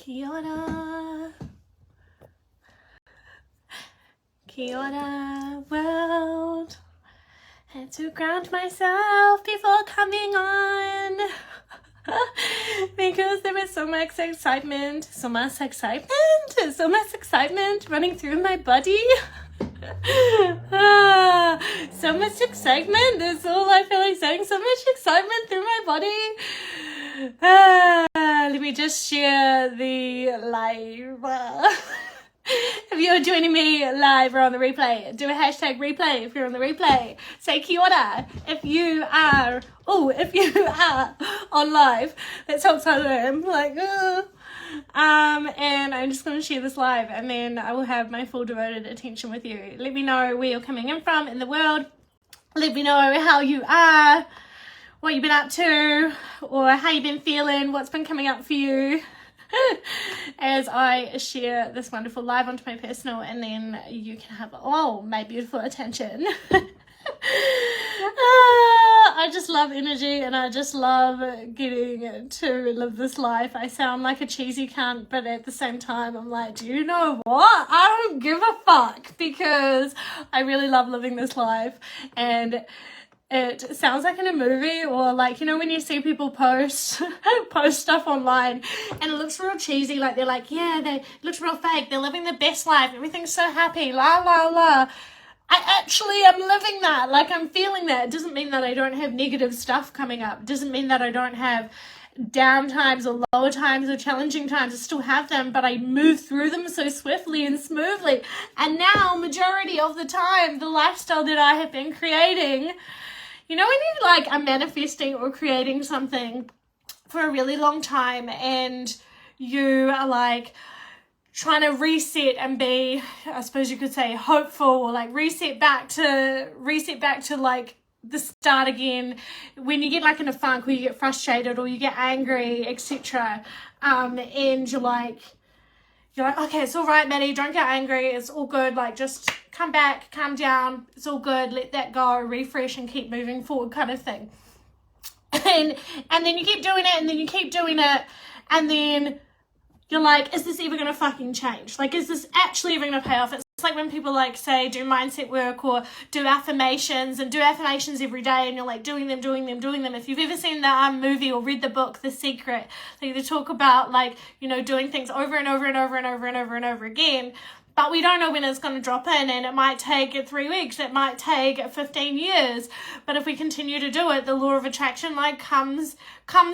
Kia ora. Kia ora, world. Had to ground myself before coming on because there was so much excitement running through my body. So much excitement, that's all I feel like saying. So much excitement through my body. Let me just share the live. If you're joining me live or on the replay, do a hashtag replay if you're on the replay. Say kia ora if you are on live. That's how excited I am. And I'm just going to share this live, and then I will have my full devoted attention with you. Let me know where you're coming in from in the world. Let me know how you are, what you've been up to, or how you've been feeling, what's been coming up for you. As I share this wonderful live onto my personal, and then you can have my beautiful attention. I just love energy, and I just love getting to live this life. I sound like a cheesy cunt, but at the same time I'm like, do you know what? I don't give a fuck, because I really love living this life. And it sounds like in a movie, or like, you know, when you see people post stuff online and it looks real cheesy, like they're like, yeah, it looks real fake, they're living the best life, everything's so happy, la la la. I actually am living that, like I'm feeling that. It doesn't mean that I don't have negative stuff coming up. It doesn't mean that I don't have down times or lower times or challenging times. I still have them, but I move through them so swiftly and smoothly. And now, majority of the time, the lifestyle that I have been creating, you know, when you like are manifesting or creating something for a really long time, and you are like trying to reset and be, I suppose you could say, hopeful, or like reset back to like the start again. When you get like in a funk, or you get frustrated, or you get angry, etc., and you're like, okay, it's all right, Maddie, don't get angry, it's all good, like just come back, calm down, it's all good, let that go, refresh and keep moving forward, kind of thing. And then you keep doing it, and then you keep doing it, and then you're like, is this ever going to fucking change? Like, is this actually ever going to pay off? It's like when people like say do mindset work or do affirmations, and do affirmations every day, and you're like doing them. If you've ever seen that movie or read the book The Secret, they talk about like, you know, doing things over and over and over and over and over and over again. But we don't know when it's going to drop in, and it might take 3 weeks, it might take 15 years. But if we continue to do it, the law of attraction like comes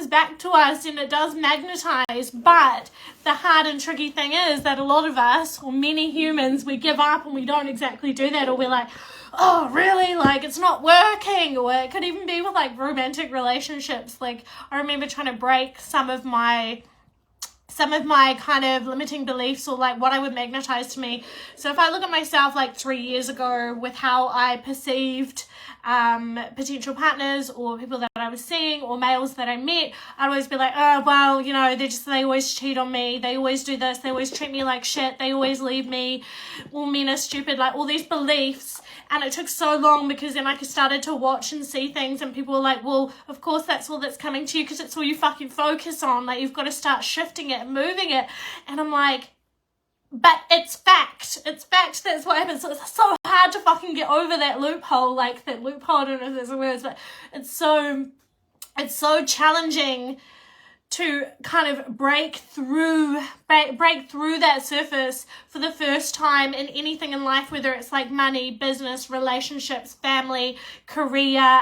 back to us, and it does magnetize. But the hard and tricky thing is that a lot of us, or many humans, we give up and we don't exactly do that, or we're like, oh really, like it's not working. Or it could even be with like romantic relationships. Like I remember trying to break some of my kind of limiting beliefs, or like what I would magnetize to me. So if I look at myself like 3 years ago with how I perceived potential partners or people that I was seeing or males that I met, I'd always be like, oh well, you know, they always cheat on me, they always do this, they always treat me like shit, they always leave me, all men are stupid, like all these beliefs. And it took so long, because then I started to watch and see things, and people were like, well, of course that's all that's coming to you, because it's all you fucking focus on, like you've got to start shifting it and moving it. And I'm like, but it's fact, that's what happens. So it's so hard to fucking get over that loophole, I don't know if there's a word, but it's so challenging to kind of break through that surface for the first time in anything in life, whether it's like money, business, relationships, family, career,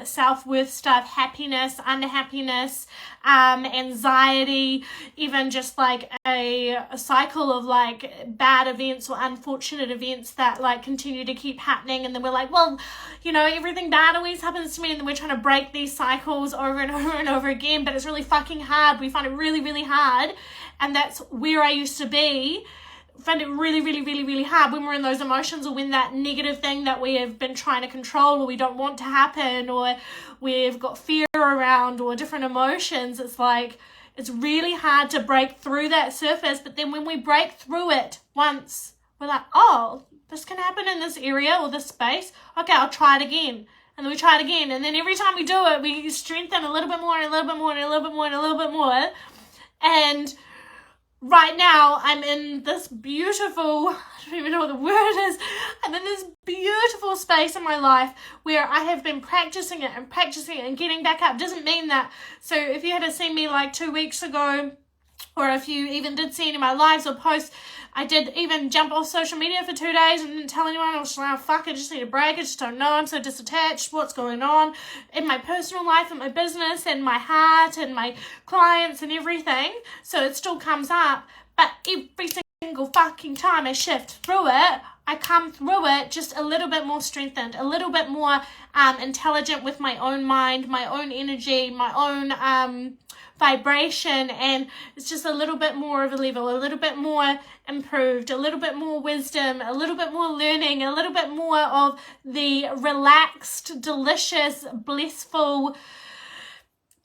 self-worth stuff, happiness, unhappiness, anxiety, even just like a cycle of like bad events or unfortunate events that like continue to keep happening. And then we're like, well, you know, everything bad always happens to me, and then we're trying to break these cycles over and over and over again, but it's really fucking hard. We find it really, really hard, and that's where I used to be. Find it really, really, really, really hard when we're in those emotions, or when that negative thing that we have been trying to control, or we don't want to happen, or we've got fear around, or different emotions. It's like, it's really hard to break through that surface. But then when we break through it once, we're like, oh, this can happen in this area or this space. Okay, I'll try it again. And then we try it again. And then every time we do it, we strengthen a little bit more and a little bit more and a little bit more and a little bit more. And right now I'm in this beautiful, I don't even know what the word is, I'm in this beautiful space in my life where I have been practicing it and getting back up. Doesn't mean that, so if you had seen me like 2 weeks ago, or if you even did see any of my lives or posts, I did even jump off social media for 2 days and didn't tell anyone. I was just like, oh, fuck, I just need a break. I just don't know. I'm so disattached. What's going on in my personal life and my business and my heart and my clients and everything. So it still comes up. But every single fucking time I shift through it, I come through it just a little bit more strengthened, a little bit more intelligent with my own mind, my own energy, my own vibration, and it's just a little bit more of a level, a little bit more improved, a little bit more wisdom, a little bit more learning, a little bit more of the relaxed, delicious, blissful,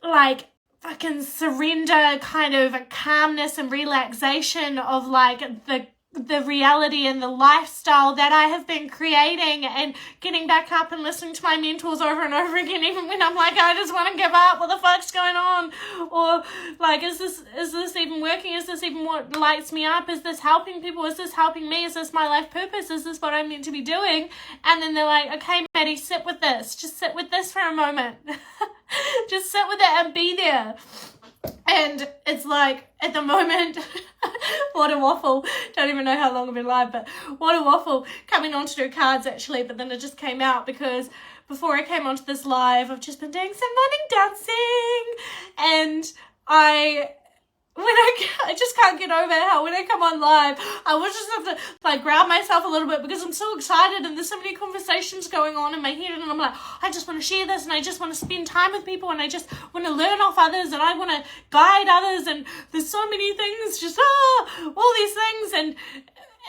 like fucking surrender kind of calmness and relaxation of like the reality and the lifestyle that I have been creating, and getting back up and listening to my mentors over and over again, even when I'm like, I just want to give up, what the fuck's going on? Or like, is this even working? Is this even what lights me up? Is this helping people? Is this helping me? Is this my life purpose? Is this what I'm meant to be doing? And then they're like, okay, Maddie, sit with this. Just sit with this for a moment. Just sit with it and be there. And it's like, at the moment, what a waffle. Don't even know how long I've been live, but what a waffle. Coming on to do cards actually, but then it just came out because before I came onto this live, I've just been doing some morning dancing, and I just can't get over how when I come on live, I will just have to like grab myself a little bit because I'm so excited and there's so many conversations going on in my head, and I'm like, I just want to share this and I just want to spend time with people and I just want to learn off others and I want to guide others, and there's so many things, just all these things,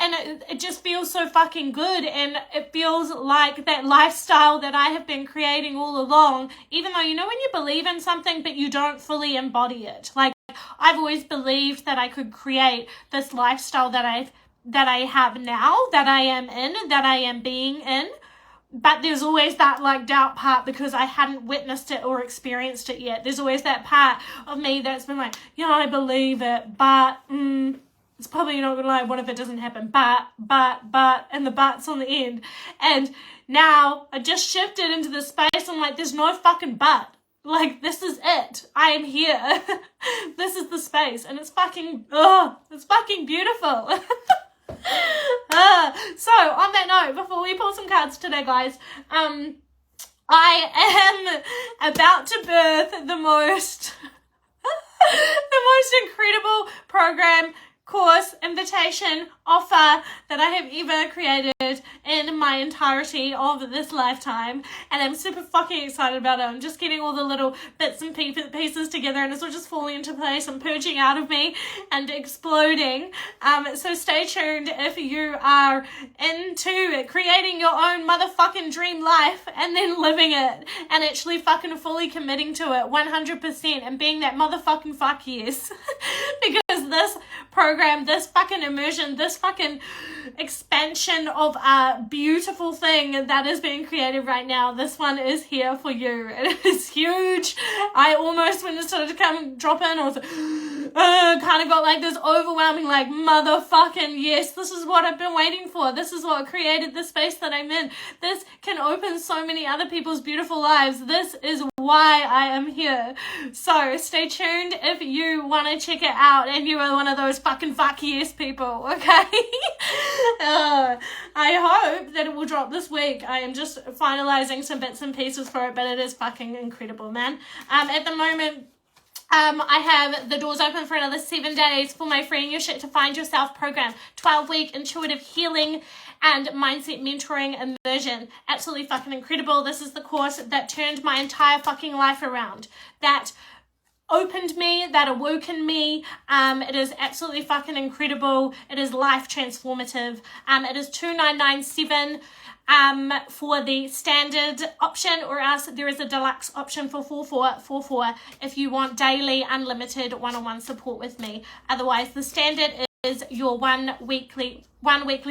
and it just feels so fucking good, and it feels like that lifestyle that I have been creating all along, even though, you know, when you believe in something but you don't fully embody it. Like, I've always believed that I could create this lifestyle that I have now, that I am in, that I am being in. But there's always that like doubt part because I hadn't witnessed it or experienced it yet. There's always that part of me that's been like, yeah, I believe it, but it's probably not gonna lie, what if it doesn't happen? But, and the but's on the end. And now I just shifted into the space. I'm like, there's no fucking but. Like, this is it. I am here. This is the space. And it's fucking beautiful. So, on that note, before we pull some cards today, guys, I am about to birth the most incredible program, course, invitation, offer that I have ever created in my entirety of this lifetime, and I'm super fucking excited about it. I'm just getting all the little bits and pieces together, and it's all just falling into place and purging out of me and exploding. So stay tuned if you are into creating your own motherfucking dream life and then living it and actually fucking fully committing to it 100% and being that motherfucking fuck yes. Because this program, this fucking immersion, this fucking expansion of a beautiful thing that is being created right now, this one is here for you. It is huge. I almost, when it started to come drop in, I was like, kind of got like this overwhelming like motherfucking yes, this is what I've been waiting for. This is what created the space that I'm in. This can open so many other people's beautiful lives. This is why I am here. So stay tuned if you want to check it out and you are one of those fucking fuck yes people, okay? I hope that it will drop this week. I am just finalizing some bits and pieces for it, but it is fucking incredible, man. At the moment, I have the doors open for another 7 days for my Freeing Your Shit to Find Yourself program, 12-week intuitive healing and mindset mentoring immersion. Absolutely fucking incredible. This is the course that turned my entire fucking life around, that opened me, that awoken me. It is absolutely fucking incredible. It is life transformative. It is $2,997 for the standard option, or else there is a deluxe option for $4,444 if you want daily unlimited one-on-one support with me. Otherwise, the standard is is your one weekly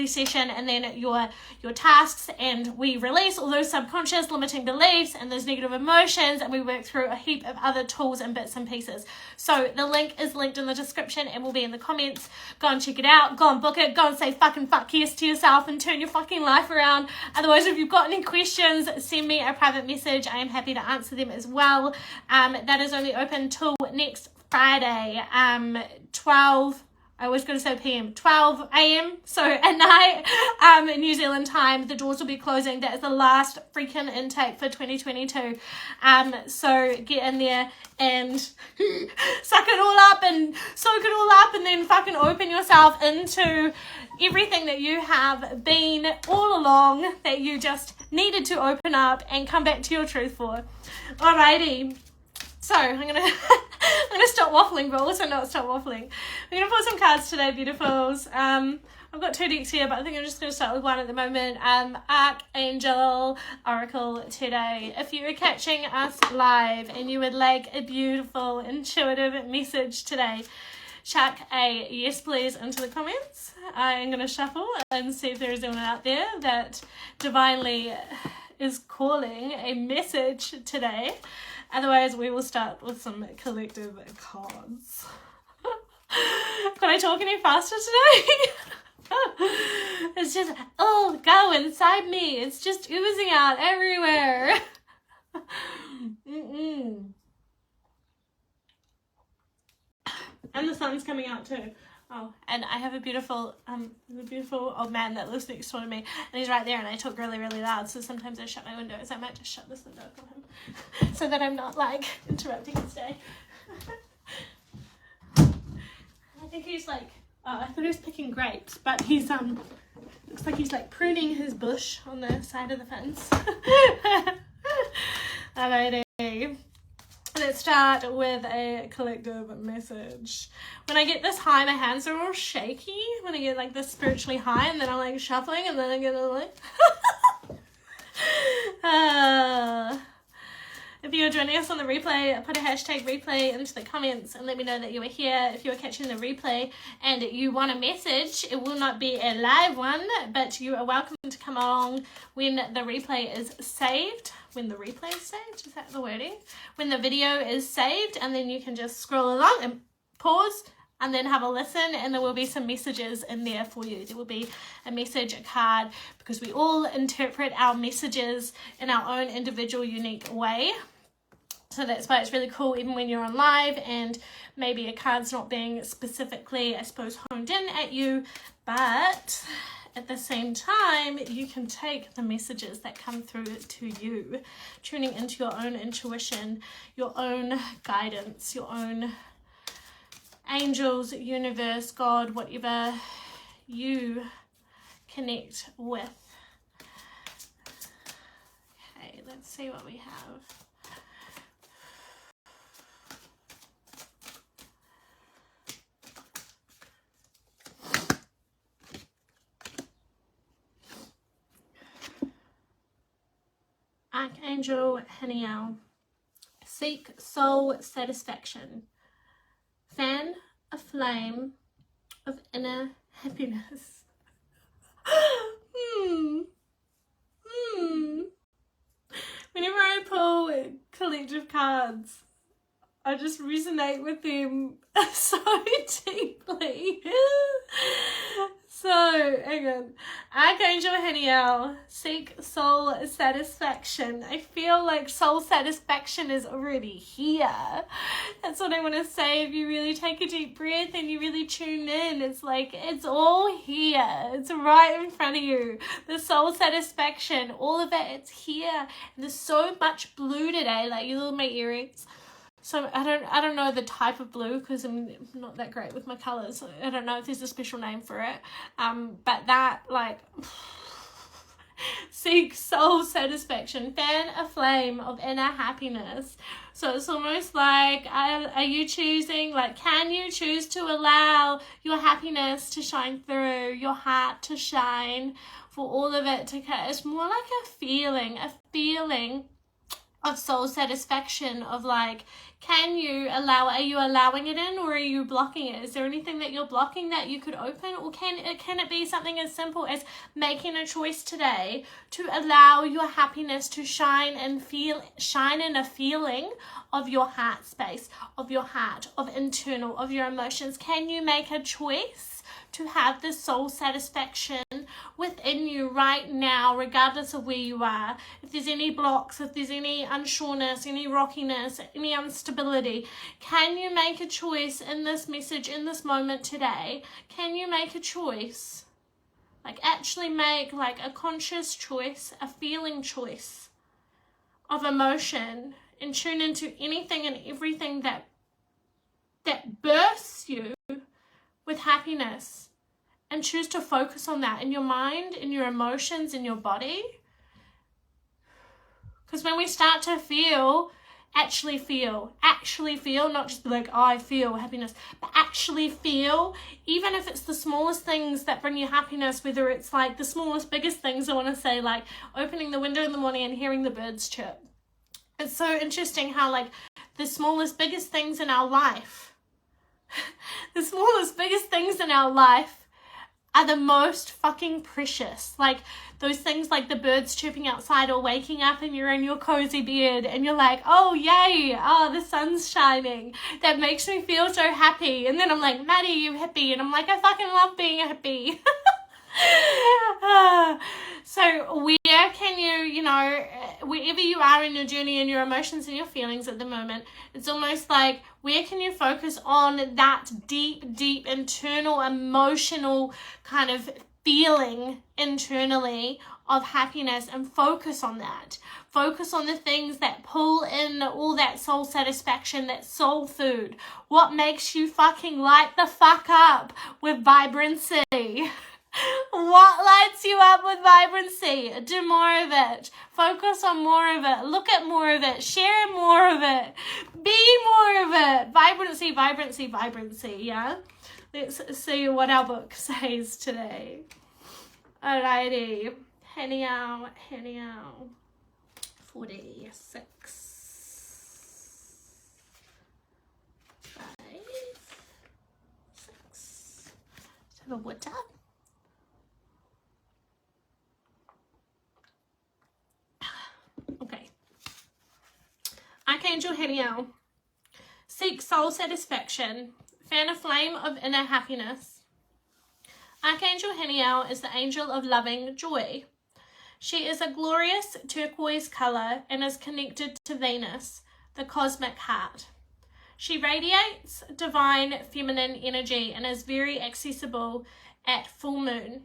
session, and then your tasks, and we release all those subconscious limiting beliefs and those negative emotions, and we work through a heap of other tools and bits and pieces. So the link is linked in the description and will be in the comments. Go and check it out, go and book it, go and say fucking fuck yes to yourself and turn your fucking life around. Otherwise, if you've got any questions, send me a private message. I am happy to answer them as well. That is only open till next Friday, 12 p.m, 12 a.m, so at night, New Zealand time. The doors will be closing. That is the last freaking intake for 2022. So get in there and suck it all up and soak it all up, and then fucking open yourself into everything that you have been all along, that you just needed to open up and come back to your truth for. Alrighty. So I'm gonna stop waffling, but also not stop waffling. We're gonna pull some cards today, beautifuls. I've got 2 decks here, but I think I'm just gonna start with one at the moment. Archangel Oracle today. If you are catching us live and you would like a beautiful, intuitive message today, chuck a yes please into the comments. I am gonna shuffle and see if there is anyone out there that divinely is calling a message today. Otherwise, we will start with some collective cards. Can I talk any faster today? It's just, oh, go inside me. It's just oozing out everywhere. And the sun's coming out too. Oh, and I have a beautiful old man that lives next door to me, and he's right there, and I talk really, really loud, so sometimes I shut my windows. I might just shut this window for him, so that I'm not, like, interrupting his day. I think he's, like, I thought he was picking grapes, but he's, looks like he's, like, pruning his bush on the side of the fence. Alrighty. Let's start with a collective message. When I get this high, my hands are all shaky. When I get like this spiritually high, and then I'm like shuffling, and then I get like if you're joining us on the replay, put a hashtag replay into the comments and let me know that you are here. If you're catching the replay and you want a message, it will not be a live one, but you are welcome to come along when the replay is saved. When the replay is saved, is that the wording? When the video is saved, and then you can just scroll along and pause and then have a listen, and there will be some messages in there for you. There will be a message, a card, because we all interpret our messages in our own individual, unique way. So that's why it's really cool, even when you're on live and maybe a card's not being specifically, I suppose, honed in at you, but at the same time, you can take the messages that come through to you, tuning into your own intuition, your own guidance, your own angels, universe, God, whatever you connect with. Okay, let's see what we have. Archangel Haniel. Seek soul satisfaction. Fan a flame of inner happiness. Whenever I pull collective cards, I just resonate with them so deeply. So, again, Archangel Haniel, seek soul satisfaction. I feel like soul satisfaction is already here. That's what I want to say. If you really take a deep breath and you really tune in, it's like, it's all here. It's right in front of you. The soul satisfaction, all of it, it's here. And there's so much blue today, like you look at my earrings. So I don't know the type of blue, because I'm not that great with my colours. I don't know if there's a special name for it. But that, like, seek soul satisfaction. Fan a flame of inner happiness. So it's almost like, are you choosing, like, can you choose to allow your happiness to shine through, your heart to shine, for all of it to, it's more like a feeling of soul satisfaction, of like, are you allowing it in, or are you blocking it? Is there anything that you're blocking that you could open? Or can it be something as simple as making a choice today to allow your happiness to shine in a feeling of your heart space, of your heart, of internal, of your emotions? Can you make a choice to have this soul satisfaction within you right now, regardless of where you are? If there's any blocks, if there's any unsureness, any rockiness, any instability, can you make a choice in this message, in this moment today? Can you make a choice? Like, actually make like a conscious choice, a feeling choice of emotion, and tune into anything and everything that bursts you with happiness, and choose to focus on that in your mind, in your emotions, in your body. Because when we start to actually feel, not just be like, oh, I feel happiness, but actually feel, even if it's the smallest things that bring you happiness, whether it's like the smallest, biggest things, I want to say, like opening the window in the morning and hearing the birds chirp. It's so interesting how like the smallest, biggest things in our life, the smallest, biggest things in our life are the most fucking precious. Like those things like the birds chirping outside, or waking up and you're in your cozy bed and you're like, oh yay, oh the sun's shining. That makes me feel so happy. And then I'm like, Maddie, you happy? And I'm like, I fucking love being happy. So where can you know, wherever you are in your journey and your emotions and your feelings at the moment, it's almost like, where can you focus on that deep internal emotional kind of feeling internally of happiness, and focus on that. Focus on the things that pull in all that soul satisfaction, that soul food. What makes you fucking light the fuck up with vibrancy? What lights you up with vibrancy? Do more of it. Focus on more of it. Look at more of it. Share more of it. Be more of it. Vibrancy, vibrancy, vibrancy, yeah? Let's see what our book says today. Alrighty. Haniel. 46. 5. 6. Let's have a water. Okay. Archangel Haniel. Seek soul satisfaction. Fan a flame of inner happiness. Archangel Haniel is the angel of loving joy. She is a glorious turquoise color and is connected to Venus, the cosmic heart. She radiates divine feminine energy and is very accessible at full moon.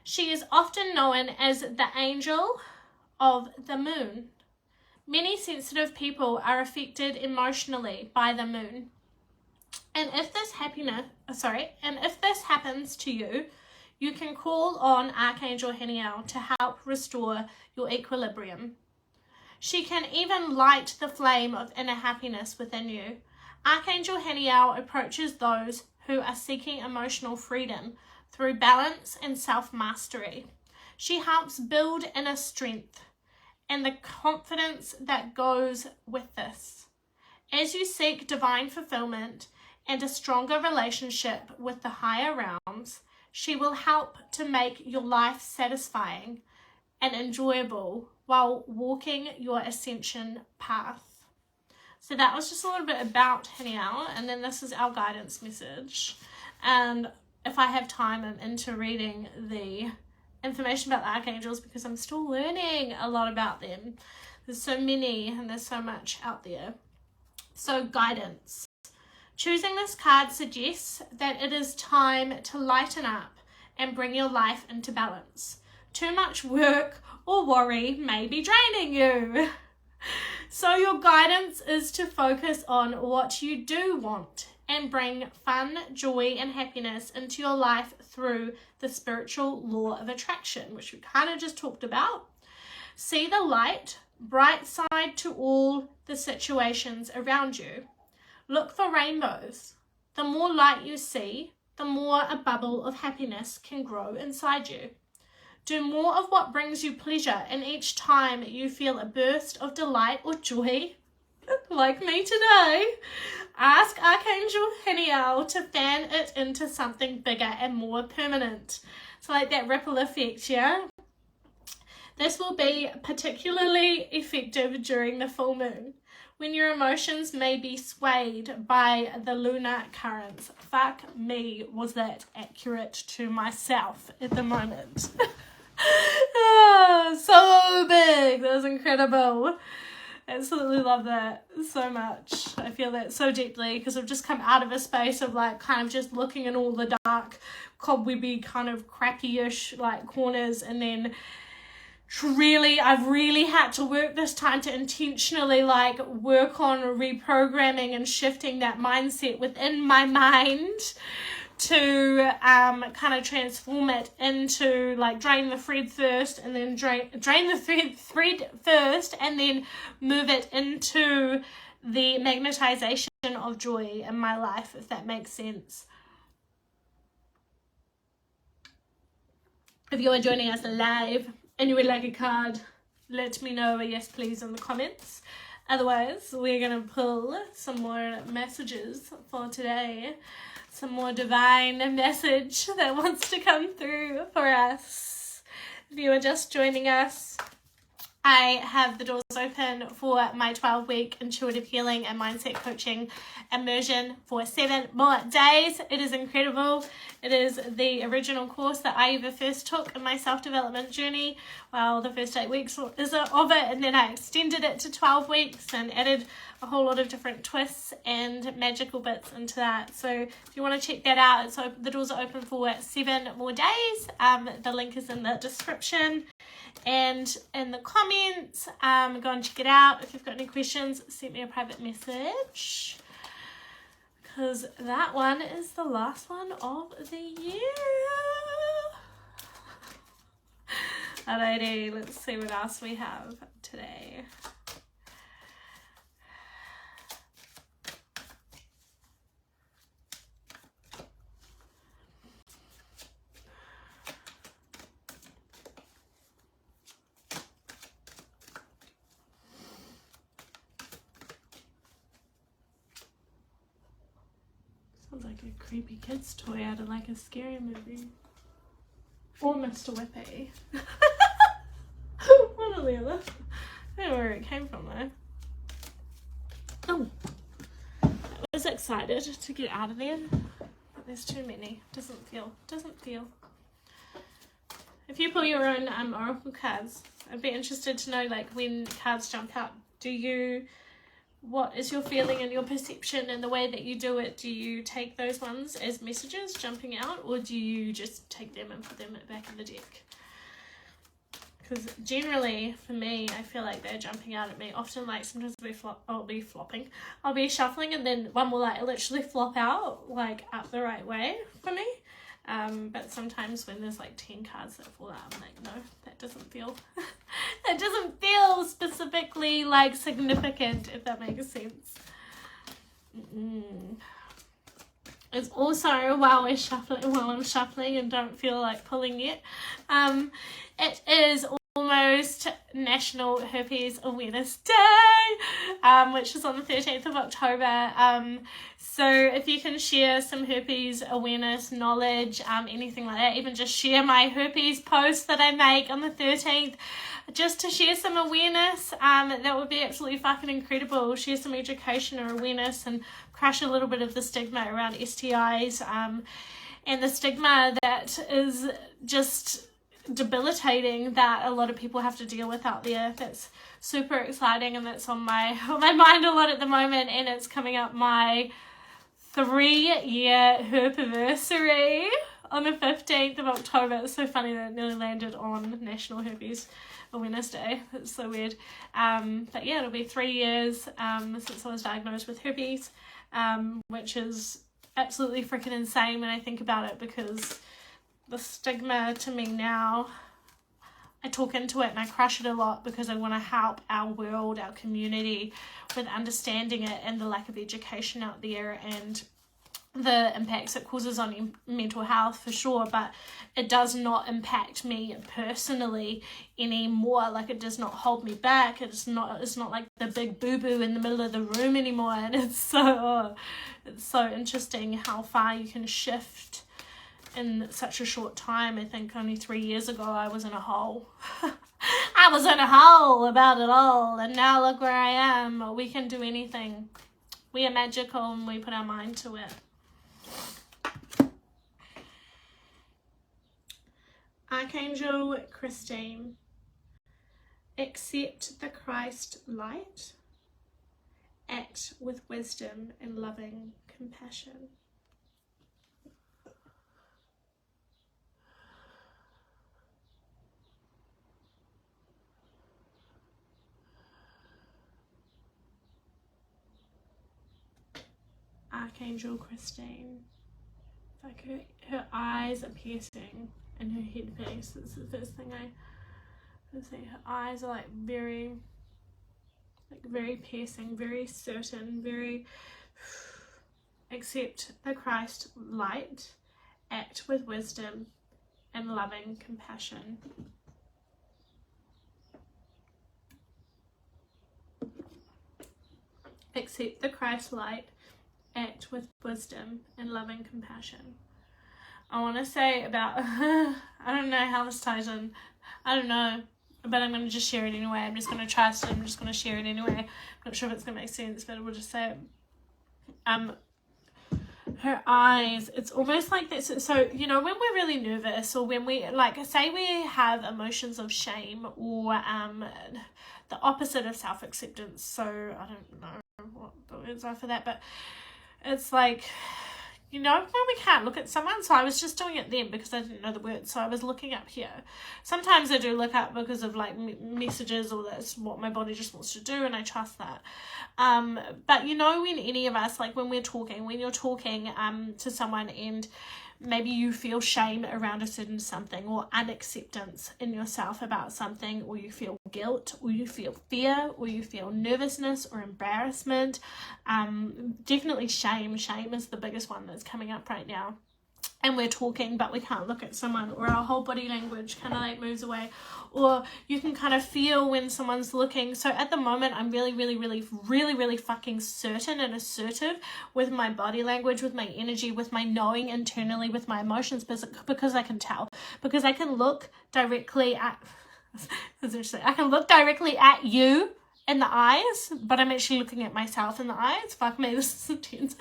She is often known as the angel of the moon. Many sensitive people are affected emotionally by the moon. And if this happens to you, you can call on Archangel Haniel to help restore your equilibrium. She can even light the flame of inner happiness within you. Archangel Haniel approaches those who are seeking emotional freedom through balance and self-mastery. She helps build inner strength and the confidence that goes with this. As you seek divine fulfillment and a stronger relationship with the higher realms, she will help to make your life satisfying and enjoyable while walking your ascension path. So that was just a little bit about Haniel, and then this is our guidance message. And if I have time, I'm into reading the information about the archangels because I'm still learning a lot about them. There's so many and there's so much out there. So guidance. Choosing this card suggests that it is time to lighten up and bring your life into balance. Too much work or worry may be draining you. So your guidance is to focus on what you do want and bring fun, joy, and happiness into your life through the spiritual law of attraction, which we kind of just talked about. See the light, bright side to all the situations around you. Look for rainbows. The more light you see, the more a bubble of happiness can grow inside you. Do more of what brings you pleasure, and each time you feel a burst of delight or joy, like me today, ask Archangel Haniel to fan it into something bigger and more permanent. So like that ripple effect, yeah? This will be particularly effective during the full moon, when your emotions may be swayed by the lunar currents. Fuck me, was that accurate to myself at the moment. Oh, so big. That was incredible. Absolutely love that so much. I feel that so deeply because I've just come out of a space of like kind of just looking in all the dark, cobwebby, kind of crappy-ish like corners, and then I've really had to work this time to intentionally like work on reprogramming and shifting that mindset within my mind to kind of transform it into like drain the thread first, and then drain the thread first, and then move it into the magnetization of joy in my life, if that makes sense. If you are joining us live and you would like a card, let me know a yes please in the comments. Otherwise, we're going to pull some more messages for today. Some more divine message that wants to come through for us. If you are just joining us, I have the doors open for my 12-week intuitive healing and mindset coaching immersion for 7 more days. It is incredible. It is the original course that I ever first took in my self-development journey. Well, the first 8 weeks of it, and then I extended it to 12 weeks and added a whole lot of different twists and magical bits into that. So if you want to check that out, the doors are open for 7 more days. The link is in the description and in the comments. Go and check it out. If you've got any questions, send me a private message, because that one is the last one of the year. Alrighty, let's see what else we have today. Sounds like a creepy kid's toy out of like a scary movie. Or Mr. Whippy. One or the other. I don't know where it came from though. Oh. I was excited to get out of there. But there's too many. Doesn't feel. If you pull your own oracle cards, I'd be interested to know like when cards jump out. What is your feeling and your perception and the way that you do it? Do you take those ones as messages jumping out, or do you just take them and put them back in the deck? Because generally, for me, I feel like they're jumping out at me. Often, like, sometimes I'll be shuffling, and then one will, like, literally flop out, like, up the right way for me. But sometimes when there's, like, 10 cards that fall out, I'm like, no, that doesn't feel... that doesn't feel specifically, like, significant, if that makes sense. It's also, while I'm shuffling and don't feel like pulling yet, it is almost National Herpes Awareness Day, which is on the 13th of October. So if you can share some herpes awareness knowledge, anything like that, even just share my herpes post that I make on the 13th, just to share some awareness, that would be absolutely fucking incredible. Share some education or awareness and crush a little bit of the stigma around STIs, and the stigma that is just debilitating that a lot of people have to deal with out there. That's super exciting, and that's on my mind a lot at the moment, and it's coming up my 3-year herpiversary on the 15th of October. It's so funny that it nearly landed on National Herpes Awareness Day. It's so weird. But yeah, it'll be 3 years since I was diagnosed with herpes, which is absolutely freaking insane when I think about it, because the stigma to me now, I talk into it and I crush it a lot because I want to help our world, our community with understanding it and the lack of education out there. And the impacts it causes on your mental health for sure, but it does not impact me personally anymore. Like, it does not hold me back. It's not like the big boo-boo in the middle of the room anymore. And it's so interesting how far you can shift in such a short time. I think only 3 years ago I was in a hole. I was in a hole about it all, and now look where I am. We can do anything. We are magical and we put our mind to it. Archangel Christine, accept the Christ light, act with wisdom and loving compassion. Archangel Christine, like her eyes are piercing and her head face. This is the first thing I say. Her eyes are like very piercing, very certain, very accept the Christ light, act with wisdom and loving compassion. Accept the Christ light, act with wisdom and loving compassion. I want to say about, I don't know how this ties in. I don't know, but I'm going to just share it anyway. I'm just going to trust it. I'm just going to share it anyway. I'm not sure if it's going to make sense, but we'll just say it. Her eyes, it's almost like this. So, you know, when we're really nervous, or when we, like, say we have emotions of shame, or the opposite of self-acceptance. So, I don't know what the words are for that, but it's like, you know, when we can't look at someone. So I was just doing it then because I didn't know the words. So I was looking up here. Sometimes I do look up because of like messages, or that's what my body just wants to do, and I trust that. But you know, when any of us, like when you're talking to someone and maybe you feel shame around a certain something, or unacceptance in yourself about something, or you feel guilt, or you feel fear, or you feel nervousness or embarrassment, definitely shame is the biggest one that's coming up right now. And we're talking but we can't look at someone, or our whole body language kind of like moves away, or you can kind of feel when someone's looking. So at the moment I'm really fucking certain and assertive with my body language, with my energy, with my knowing internally, with my emotions, because I can tell, because I can look directly at I can look directly at you in the eyes, but I'm actually looking at myself in the eyes. Fuck me, this is intense.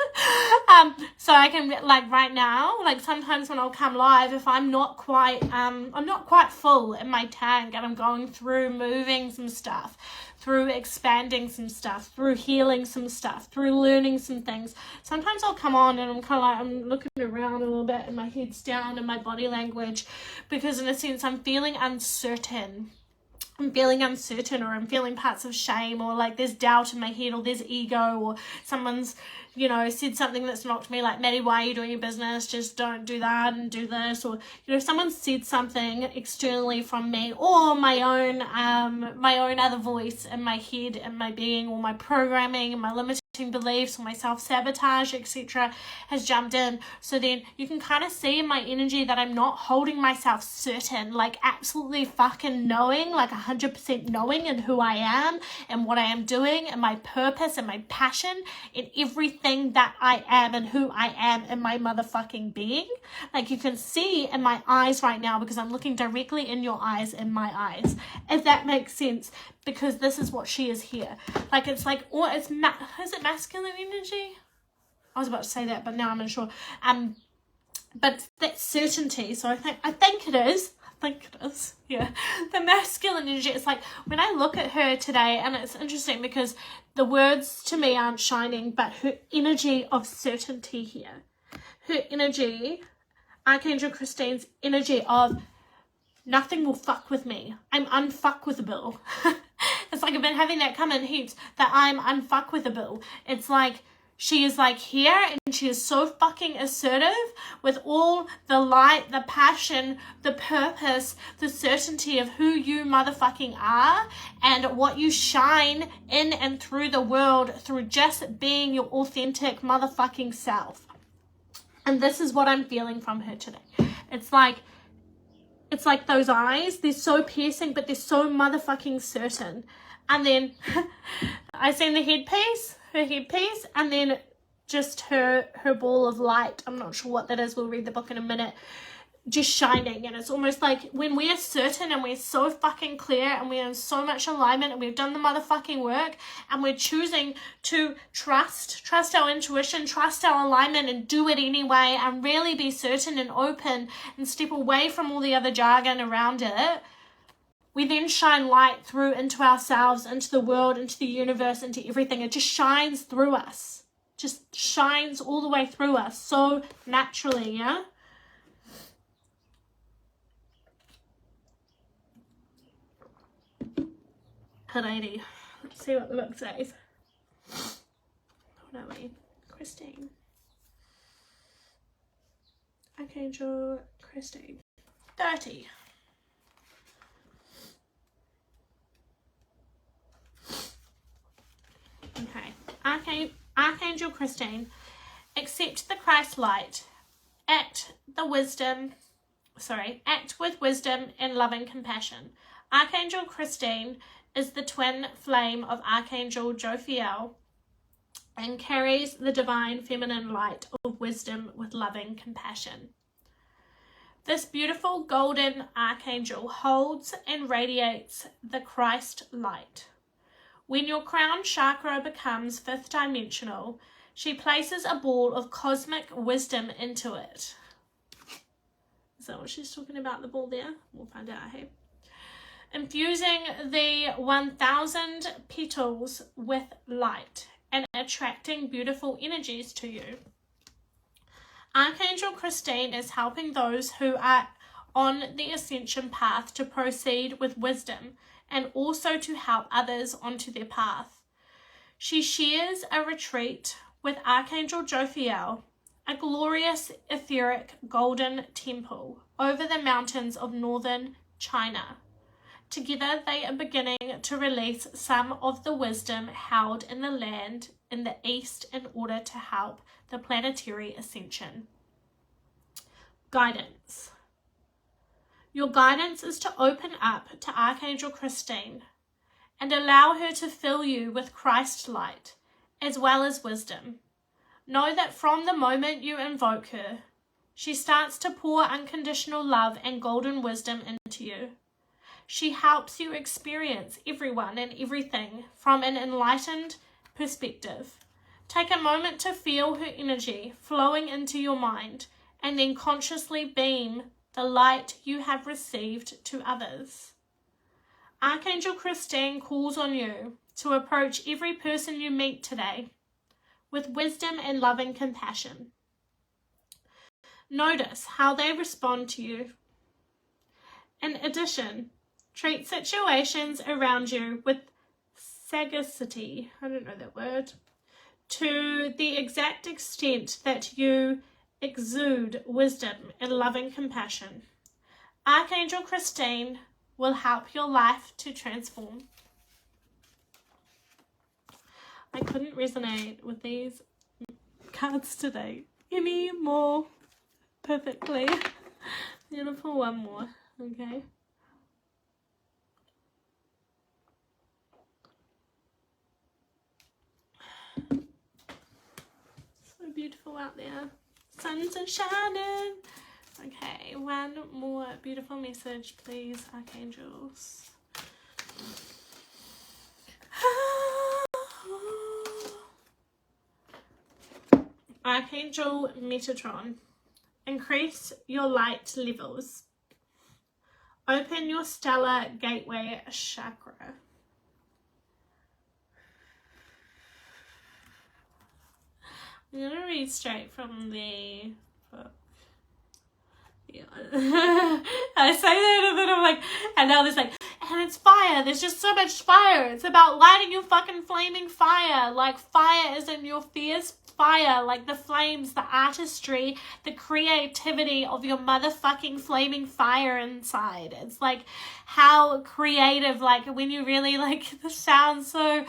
So I can, like right now, like sometimes when I'll come live, if I'm not quite full in my tank, and I'm going through moving some stuff, through expanding some stuff, through healing some stuff, through learning some things, sometimes I'll come on and I'm kind of like, I'm looking around a little bit and my head's down and my body language, because in a sense I'm feeling uncertain, or I'm feeling parts of shame, or like there's doubt in my head, or there's ego, or someone's, you know, said something that's knocked me, like, Maddie, why are you doing your business? Just don't do that and do this. Or, you know, someone said something externally from me, or my own other voice in my head and my being, or my programming and my limiting beliefs, or my self-sabotage, etc., has jumped in. So then you can kind of see in my energy that I'm not holding myself certain, like absolutely fucking knowing, like 100% knowing in who I am and what I am doing and my purpose and my passion in everything that I am and who I am in my motherfucking being. Like you can see in my eyes right now, because I'm looking directly in your eyes, in my eyes, if that makes sense, because this is what she is here. Like it's like, or is it masculine energy? I was about to say that, but now I'm unsure. But that certainty. So I think it is. Yeah. The masculine energy. It's like when I look at her today, and it's interesting because the words to me aren't shining, but her energy of certainty here. Her energy, Archangel Christine's energy of nothing will fuck with me. I'm unfuckwithable. It's like I've been having that come in heaps, that I'm unfuckwithable. It's like she is like here, and she is so fucking assertive with all the light, the passion, the purpose, the certainty of who you motherfucking are and what you shine in and through the world through just being your authentic motherfucking self. And this is what I'm feeling from her today. It's like those eyes, they're so piercing, but they're so motherfucking certain. And then I seen the her headpiece, and then just her ball of light. I'm not sure what that is. We'll read the book in a minute. Just shining. And it's almost like when we are certain and we're so fucking clear and we're in so much alignment and we've done the motherfucking work and we're choosing to trust our intuition, trust our alignment, and do it anyway, and really be certain and open and step away from all the other jargon around it, we then shine light through into ourselves, into the world, into the universe, into everything. It just shines through us. Just shines all the way through us so naturally, yeah? Alrighty, let's see what the book says. What are we? Christine. Archangel Christine. 30. Okay. Archangel Christine. Accept the Christ light. Act with wisdom and loving compassion. Archangel Christine is the twin flame of Archangel Jophiel and carries the divine feminine light of wisdom with loving compassion. This beautiful golden archangel holds and radiates the Christ light. When your crown chakra becomes fifth dimensional, she places a ball of cosmic wisdom into it. Is that what she's talking about, the ball there? We'll find out, hey? Infusing the 1,000 petals with light and attracting beautiful energies to you. Archangel Christine is helping those who are on the ascension path to proceed with wisdom and also to help others onto their path. She shares a retreat with Archangel Jophiel, a glorious etheric golden temple over the mountains of northern China. Together they are beginning to release some of the wisdom held in the land in the east in order to help the planetary ascension. Guidance. Your guidance is to open up to Archangel Christine and allow her to fill you with Christ light as well as wisdom. Know that from the moment you invoke her, she starts to pour unconditional love and golden wisdom into you. She helps you experience everyone and everything from an enlightened perspective. Take a moment to feel her energy flowing into your mind and then consciously beam the light you have received to others. Archangel Christine calls on you to approach every person you meet today with wisdom and loving compassion. Notice how they respond to you. In addition, treat situations around you with sagacity, I don't know that word, to the exact extent that you exude wisdom and loving compassion. Archangel Christine will help your life to transform. I couldn't resonate with these cards today any more perfectly. I'm going to pull one more, okay? So beautiful out there. Suns are shining. Okay, one more beautiful message, please, archangels. Archangel Metatron, increase your light levels. Open your stellar gateway chakra. I'm going to read straight from the book. Yeah. I say that and then I'm like, and now there's like, And it's fire. There's just so much fire. It's about lighting your fucking flaming fire. Like, fire is in your fierce fire. Like, the flames, the artistry, the creativity of your motherfucking flaming fire inside. It's like how creative, like, when you really, like, this sounds so,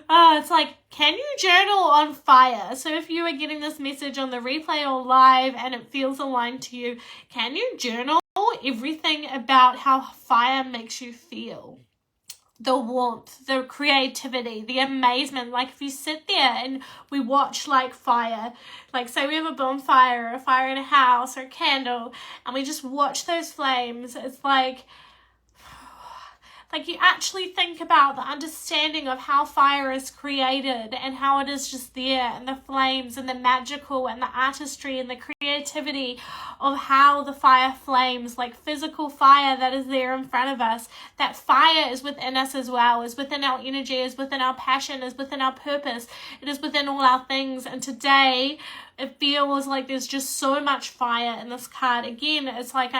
it's like, can you journal on fire? So if you are getting this message on the replay or live and it feels aligned to you, can you journal everything about how fire makes you feel? The warmth, the creativity, the amazement. Like, if you sit there and we watch, like, fire, like, say we have a bonfire or a fire in a house or a candle, and we just watch those flames, it's like you actually think about the understanding of how fire is created and how it is just there, and the flames and the magical and the artistry and the creativity of how the fire flames, like physical fire that is there in front of us. That fire is within us as well, is within our energy, is within our passion, is within our purpose. It is within all our things. And today, it feels like there's just so much fire in this card. Again, it's like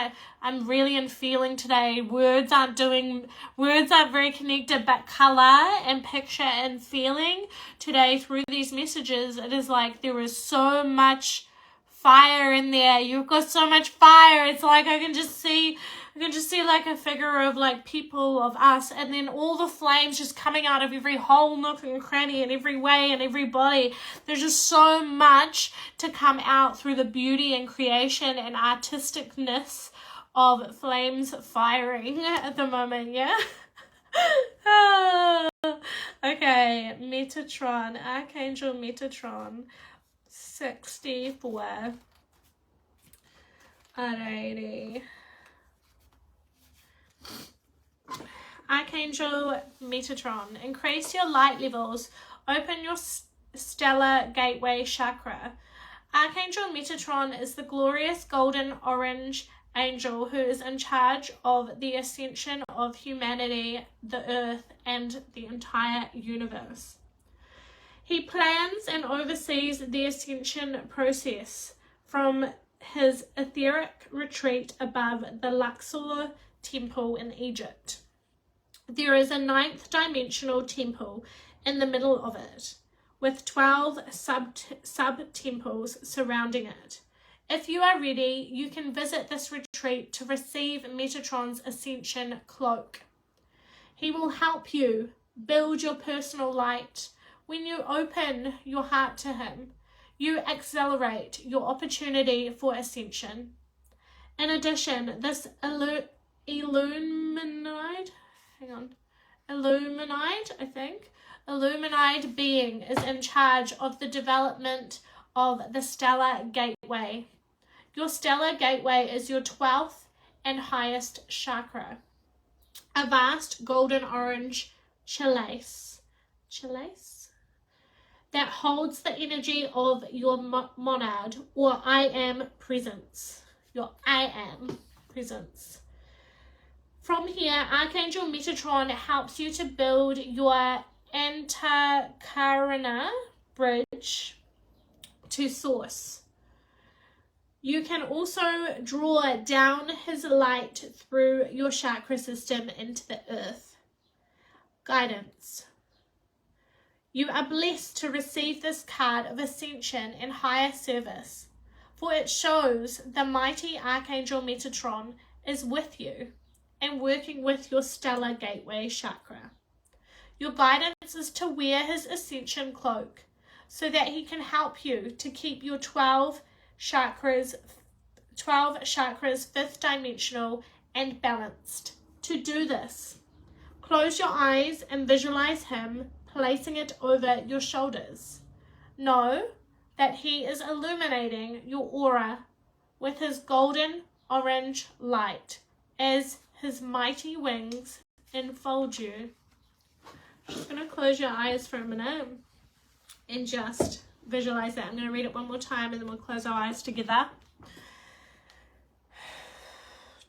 I'm really in feeling today. Words aren't very connected, but color and picture and feeling today through these messages, it is like there is so much fire in there. You've got so much fire. It's like I can just see like a figure of like people, of us, and then all the flames just coming out of every hole, nook and cranny, and every way and every body. There's just so much to come out through the beauty and creation and artisticness of flames firing at the moment, yeah? Okay, Metatron, Archangel Metatron, 64. Alrighty. Archangel Metatron, increase your light levels, open your stellar gateway chakra. Archangel Metatron is the glorious golden orange angel who is in charge of the ascension of humanity, the earth, and the entire universe. He plans and oversees the ascension process from his etheric retreat above the Luxor temple in Egypt. There is a 9th dimensional temple in the middle of it, with 12 sub-temples surrounding it. If you are ready, you can visit this retreat to receive Metatron's ascension cloak. He will help you build your personal light. When you open your heart to him, you accelerate your opportunity for ascension. In addition, this Illuminide being is in charge of the development of the stellar gateway. Your stellar gateway is your 12th and highest chakra, a vast golden orange chalice that holds the energy of your monad, or I am presence. Your I am presence. From here, Archangel Metatron helps you to build your Antakarana bridge to source. You can also draw down his light through your chakra system into the earth. Guidance. You are blessed to receive this card of ascension and higher service, for it shows the mighty Archangel Metatron is with you and working with your stellar gateway chakra. Your guidance is to wear his ascension cloak so that he can help you to keep your 12 chakras 5th dimensional and balanced. To do this, close your eyes and visualize him placing it over your shoulders. Know that he is illuminating your aura with his golden orange light as his mighty wings enfold you. Just going to close your eyes for a minute and just visualize that. I'm going to read it one more time and then we'll close our eyes together.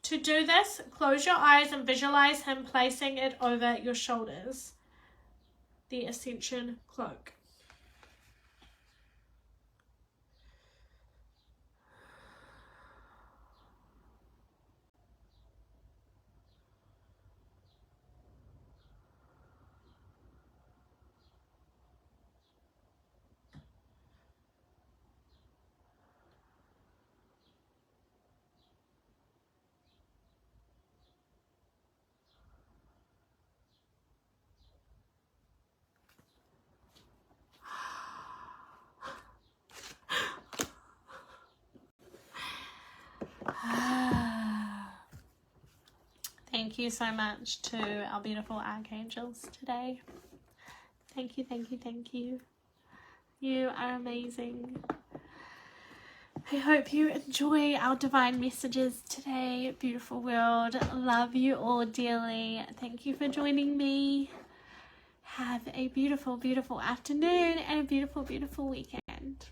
To do this, close your eyes and visualize him placing it over your shoulders. The ascension cloak. thank you so much to our beautiful archangels today. Thank you, thank you, thank you. You are amazing. I hope you enjoy our divine messages today, beautiful world. Love you all dearly. Thank you for joining me. Have a beautiful, beautiful afternoon and a beautiful, beautiful weekend.